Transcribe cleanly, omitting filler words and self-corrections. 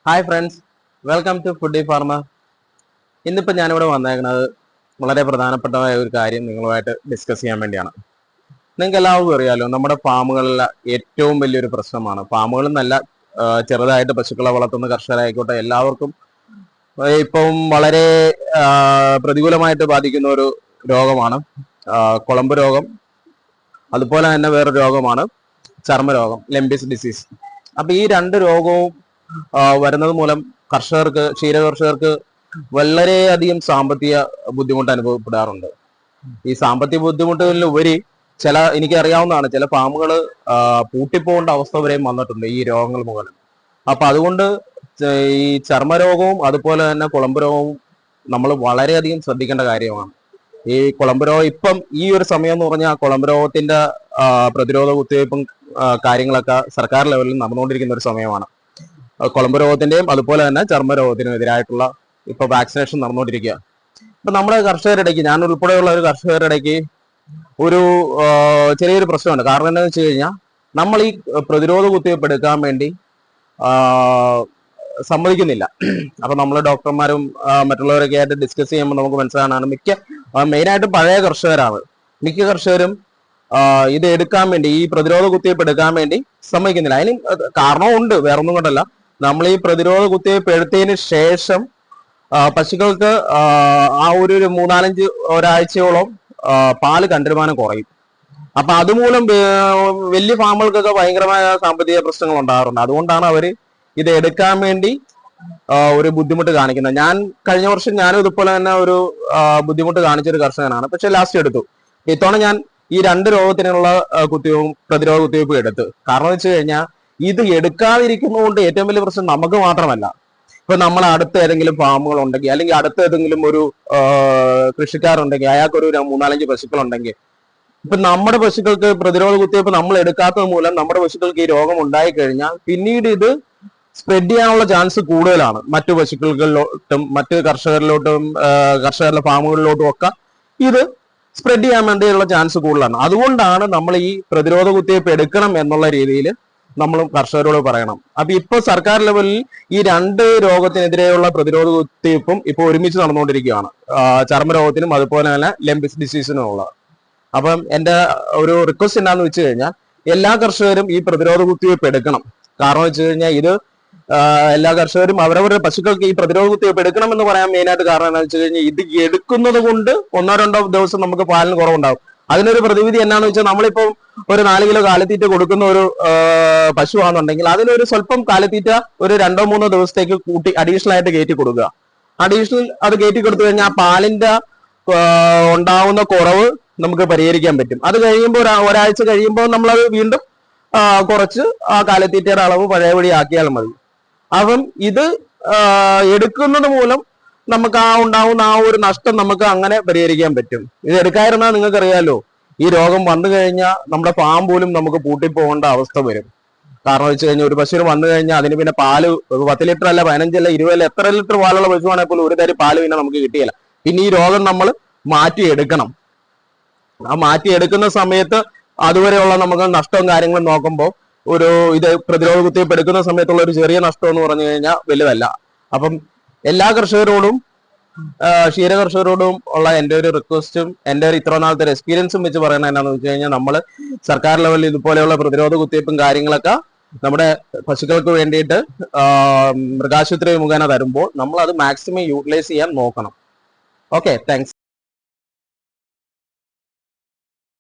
Hi friends, welcome to foodie farmer. ഇന്നിപ്പോൾ ഞാനിവിടെ വന്നേക്കുന്നത് വളരെ പ്രധാനപ്പെട്ട ഒരു കാര്യം നിങ്ങളുമായിട്ട് ഡിസ്കസ് ചെയ്യാൻ വേണ്ടിയാണ്. നിങ്ങൾക്ക് എല്ലാവർക്കും അറിയാലോ, നമ്മുടെ ഫാമുകളിലെ ഏറ്റവും വലിയൊരു പ്രശ്നമാണ്, ഫാമുകളിൽ നല്ല ചെറുതായിട്ട് പശുക്കളെ വളർത്തുന്ന കർഷകരായിക്കോട്ടെ, എല്ലാവർക്കും ഇപ്പം വളരെ പ്രതികൂലമായിട്ട് ബാധിക്കുന്ന ഒരു രോഗമാണ് കുളമ്പ് രോഗം. അതുപോലെ തന്നെ വേറൊരു രോഗമാണ് ചർമ്മരോഗം, ലംബിസ് ഡിസീസ്. അപ്പൊ ഈ രണ്ട് രോഗവും വരുന്നത് മൂലം ക്ഷീരകർഷകർക്ക് വളരെയധികം സാമ്പത്തിക ബുദ്ധിമുട്ട് അനുഭവപ്പെടാറുണ്ട്. ഈ സാമ്പത്തിക ബുദ്ധിമുട്ടുകളിലുപരി എനിക്കറിയാവുന്നതാണ്, ചില ഫാമുകൾ പൂട്ടിപ്പോകേണ്ട അവസ്ഥ വരെയും വന്നിട്ടുണ്ട് ഈ രോഗങ്ങൾ മൂലം. അപ്പൊ അതുകൊണ്ട് ഈ ചർമ്മരോഗവും അതുപോലെ തന്നെ കുളമ്പ് രോഗവും നമ്മൾ വളരെയധികം ശ്രദ്ധിക്കേണ്ട കാര്യമാണ്. ഈ കുളമ്പ് രോഗം ഇപ്പം ഈ ഒരു സമയം എന്ന് പറഞ്ഞാൽ കുളമ്പ് രോഗത്തിന്റെ പ്രതിരോധ കുത്തിവയ്പ്പും കാര്യങ്ങളൊക്കെ സർക്കാർ ലെവലിൽ നടന്നുകൊണ്ടിരിക്കുന്ന ഒരു സമയമാണ്. കുളമ്പ് രോഗത്തിന്റെയും അതുപോലെ തന്നെ ചർമ്മരോഗത്തിനും എതിരായിട്ടുള്ള ഇപ്പൊ വാക്സിനേഷൻ നടന്നുകൊണ്ടിരിക്കുക. ഇപ്പൊ നമ്മുടെ കർഷകരുടെക്ക്, ഞാൻ ഉൾപ്പെടെയുള്ള ഒരു കർഷകരുടെക്ക് ഒരു ചെറിയൊരു പ്രശ്നമുണ്ട്. കാരണം എന്താണെന്ന് വെച്ച് കഴിഞ്ഞാൽ, നമ്മൾ ഈ പ്രതിരോധ കുത്തിവയ്പ്പ് എടുക്കാൻ വേണ്ടി സമ്മതിക്കുന്നില്ല. അപ്പൊ നമ്മൾ ഡോക്ടർമാരും മറ്റുള്ളവരൊക്കെ ആയിട്ട് ഡിസ്കസ് ചെയ്യുമ്പോൾ നമുക്ക് മനസ്സിലാകാനാണ്, മെയിനായിട്ടും പഴയ കർഷകരാണ്. മിക്ക കർഷകരും ഇത് എടുക്കാൻ വേണ്ടി, ഈ പ്രതിരോധ കുത്തിവയ്പ്പ് എടുക്കാൻ വേണ്ടി സമ്മതിക്കുന്നില്ല. അതിന് കാരണവും ഉണ്ട്, വേറൊന്നും കൊണ്ടല്ല. നമ്മൾ ഈ പ്രതിരോധ കുത്തിവയ്പ്പ് എടുത്തതിന് ശേഷം പശുക്കൾക്ക് ആ ഒരു 3-4 ഒരാഴ്ചയോളം പാല് കണ്ടുവരുമാനം കുറയും. അപ്പൊ അതുമൂലം വലിയ ഫാമുകൾക്കൊക്കെ ഭയങ്കരമായ സാമ്പത്തിക പ്രശ്നങ്ങൾ ഉണ്ടാകാറുണ്ട്. അതുകൊണ്ടാണ് അവര് ഇത് എടുക്കാൻ വേണ്ടി ഒരു ബുദ്ധിമുട്ട് കാണിക്കുന്നത്. കഴിഞ്ഞ വർഷം ഞാനും ഇതുപോലെ തന്നെ ഒരു ബുദ്ധിമുട്ട് കാണിച്ചൊരു കർഷകനാണ്. പക്ഷെ ലാസ്റ്റ് എടുത്തു. ഇത്തവണ ഞാൻ ഈ 2 രോഗത്തിനുള്ള പ്രതിരോധ കുത്തിവയ്പ്പ് എടുത്തു. കാരണം എന്ന് വെച്ച് കഴിഞ്ഞാൽ, ഇത് എടുക്കാതിരിക്കുന്നതുകൊണ്ട് ഏറ്റവും വലിയ പ്രശ്നം നമുക്ക് മാത്രമല്ല. ഇപ്പൊ നമ്മൾ അടുത്ത ഏതെങ്കിലും ഫാമുകൾ ഉണ്ടെങ്കിൽ, അല്ലെങ്കിൽ അടുത്ത ഏതെങ്കിലും ഒരു കൃഷിക്കാരുണ്ടെങ്കിൽ, അയാൾക്കൊരു 3-4 പശുക്കളുണ്ടെങ്കിൽ, ഇപ്പൊ നമ്മുടെ പശുക്കൾക്ക് പ്രതിരോധ കുത്തിവയ്പ്പ് നമ്മൾ എടുക്കാത്തത് മൂലം നമ്മുടെ പശുക്കൾക്ക് ഈ രോഗം ഉണ്ടായി കഴിഞ്ഞാൽ പിന്നീട് ഇത് സ്പ്രെഡ് ചെയ്യാനുള്ള ചാൻസ് കൂടുതലാണ്. മറ്റു പശുക്കളിലോട്ടും മറ്റ് കർഷകരുടെ ഫാമുകളിലോട്ടും ഒക്കെ ഇത് സ്പ്രെഡ് ചെയ്യാൻ വേണ്ടിയുള്ള ചാൻസ് കൂടുതലാണ്. അതുകൊണ്ടാണ് നമ്മൾ ഈ പ്രതിരോധ കുത്തിവയ്പ്പ് എടുക്കണം എന്നുള്ള രീതിയിൽ നമ്മൾ കർഷകരോട് പറയണം. അപ്പൊ ഇപ്പൊ സർക്കാർ ലെവലിൽ ഈ 2 രോഗത്തിനെതിരെയുള്ള പ്രതിരോധ കുത്തിവയ്പ്പും ഇപ്പൊ ഒരുമിച്ച് നടന്നുകൊണ്ടിരിക്കുകയാണ്, ചർമ്മരോഗത്തിനും അതുപോലെ തന്നെ ലംബിസ് ഡിസീസിനുമുള്ള. അപ്പം എന്റെ ഒരു റിക്വസ്റ്റ് എന്താന്ന് വെച്ച് കഴിഞ്ഞാൽ, എല്ലാ കർഷകരും ഈ പ്രതിരോധ കുത്തിവയ്പ്പ് എടുക്കണം. കാരണം വെച്ച് കഴിഞ്ഞാൽ, ഇത് എല്ലാ കർഷകരും അവരവരുടെ പശുക്കൾക്ക് ഈ പ്രതിരോധ കുത്തിവയ്പ്പ് എടുക്കണം എന്ന് പറയാൻ മെയിനായിട്ട് കാരണം എന്താണെന്ന് വെച്ച് കഴിഞ്ഞാൽ, ഇത് എടുക്കുന്നത് കൊണ്ട് 1-2 ദിവസം നമുക്ക് പാലിന് കുറവുണ്ടാവും. അതിനൊരു പ്രതിവിധി എന്നാന്ന് വെച്ചാൽ, നമ്മളിപ്പം ഒരു 4 കിലോ കാലിത്തീറ്റ കൊടുക്കുന്ന ഒരു പശു ആണെന്നുണ്ടെങ്കിൽ അതിനൊരു സ്വല്പം കാലിത്തീറ്റ ഒരു 2-3 ദിവസത്തേക്ക് കൂട്ടി അഡീഷണൽ ആയിട്ട് കയറ്റി കൊടുക്കുക. അത് കയറ്റി കൊടുത്തു കഴിഞ്ഞാൽ പാലിന്റെ ഉണ്ടാവുന്ന കുറവ് നമുക്ക് പരിഹരിക്കാൻ പറ്റും. അത് കഴിയുമ്പോൾ ഒരാഴ്ച കഴിയുമ്പോൾ നമ്മളത് വീണ്ടും കുറച്ച് ആ കാലിത്തീറ്റയുടെ അളവ് പഴയപടി ആക്കിയാൽ മതി. അപ്പം ഇത് എടുക്കുന്നത് മൂലം നമുക്ക് ഉണ്ടാവുന്ന ആ ഒരു നഷ്ടം നമുക്ക് അങ്ങനെ പരിഹരിക്കാൻ പറ്റും. ഇത് എടുക്കാതിരുന്നാൽ നിങ്ങൾക്കറിയാലോ, ഈ രോഗം വന്നു കഴിഞ്ഞാൽ നമ്മുടെ ഫാം പോലും നമുക്ക് പൂട്ടിപ്പോകേണ്ട അവസ്ഥ വരും. കാരണം വെച്ച് കഴിഞ്ഞാൽ, ഒരു പശുവിന് വന്നു കഴിഞ്ഞാൽ അതിന് പിന്നെ പാല് 10 ലിറ്റർ അല്ല, 15 അല്ല, 20 അല്ല, എത്ര ലിറ്റർ പാലുള്ള പശുവാണെങ്കിൽ പോലും ഒരു തരം പാല് പിന്നെ നമുക്ക് കിട്ടിയില്ല. പിന്നെ ഈ രോഗം നമ്മൾ മാറ്റിയെടുക്കണം. ആ മാറ്റിയെടുക്കുന്ന സമയത്ത് അതുവരെയുള്ള നമുക്ക് നഷ്ടവും കാര്യങ്ങളും നോക്കുമ്പോൾ ഇത് പ്രതിരോധ കുത്തിവയ്പ്പ് എടുക്കുന്ന സമയത്തുള്ള ഒരു ചെറിയ നഷ്ടം എന്ന് പറഞ്ഞു കഴിഞ്ഞാൽ വലുതല്ല. അപ്പം എല്ലാ കർഷകരോടും, ക്ഷീരകർഷകരോടും ഉള്ള എൻ്റെ ഒരു റിക്വസ്റ്റും എൻ്റെ ഒരു ഇത്ര നാളത്തെ എക്സ്പീരിയൻസും വെച്ച് പറയണത് എന്താണെന്ന് വെച്ച് കഴിഞ്ഞാൽ, നമ്മൾ സർക്കാർ ലെവലിൽ ഇതുപോലെയുള്ള പ്രതിരോധ കുത്തിവയ്പ്പും കാര്യങ്ങളൊക്കെ നമ്മുടെ പശുക്കൾക്ക് വേണ്ടിയിട്ട് മൃഗാശുപത്രി മുഖേന തരുമ്പോൾ നമ്മൾ അത് മാക്സിമം യൂട്ടിലൈസ് ചെയ്യാൻ നോക്കണം. Okay, thanks.